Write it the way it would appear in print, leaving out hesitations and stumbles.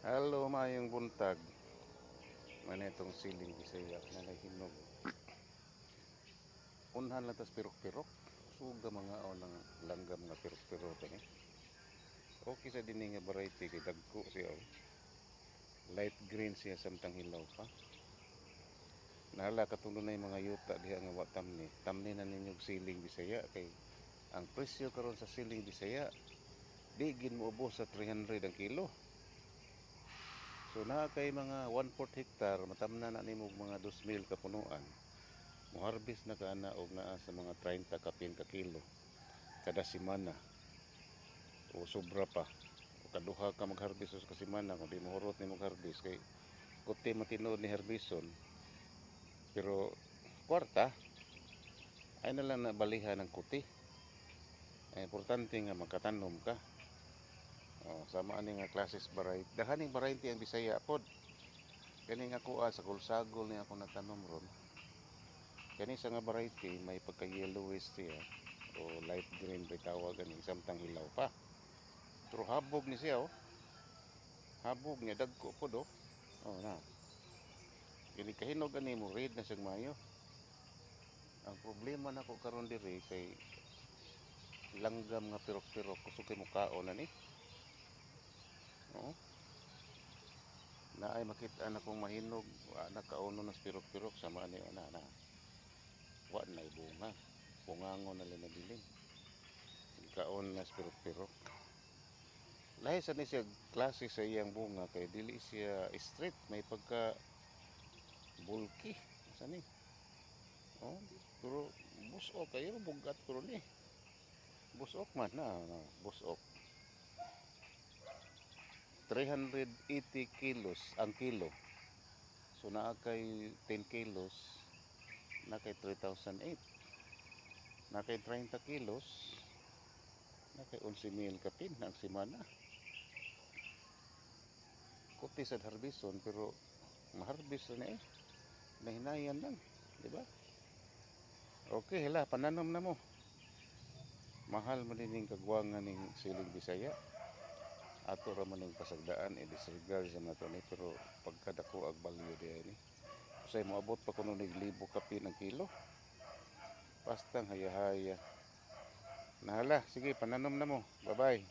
Hello, mayong buntag. Manetong siling Bisaya na nahinog. Unhan lang tas pirok-pirok. Suga mga o ng langgam nga pirok-pirok ni. Okay sa dini nga variety kay dagko siya. Light green siya samtang hilaw pa. Nahala katulo na yung mga yuta diha nga wa tamni. Tamni na ninyog siling Bisaya kay ang presyo karon sa siling Bisaya di gin moubos sa 300 ang kilo. So na kay mga 1/4 hektar matamna na nimo mga 2,000 ka punuan. Muharbis na kaana og naa sa mga 30 kapin ka kilo kada semana o sobra pa o kaduha ka magharbis sa semana kung di mo hurot ni magharbis kay kuti matinood ni harbison pero kwarta ay na lang nabalihan ng kuti. Ay importante nga makatanom ka. Sama ani nga klases variety dahaning variety ang Bisaya pod kani nga kuha sa kulsagol ni ako natanom ron. Kani sa nga variety may pagka yellowish siya o light green ba tawag ani samtang hilaw pa. Pero habog ni siya oh. Habog niya dagko po do. Oh na. Kini kahinog ani mo red na siyang mayo. Ang problema nako karon diri kay langgam nga pirok-pirok kusog kay mukaon ani. Oh. Naay makita na kong mahinog, nakauno na pirok-pirok sama ani na. Wa na bunga. Bungangon na lang nabilin. Kaon na pirok-pirok. Lahi sa ni siya klase sa iyang bunga kay dili siya straight may pagka bulky sa ni. Oh, pero busok kayo bugat ko ni. Busok man na busok. 380 kilos ang kilo. So naa kay 10 kilos na kay 3,008. Na kay 30 kilos na kay 11,000 kapin ang semana. Kuti sa harbison pero maharbis na eh. Nahinayan lang, di ba? Okay, hila pananom na mo. Mahal man din kagwangan ning siling Bisaya. Ato ra man ning pasagdaan disregard sa nato ni pero pagkadako ag value diay ni. Usay moabot pa kuno nig 1,000 kapin ang kilo. Bastang haya-haya. Nahala, sige pananom na mo. Bye-bye.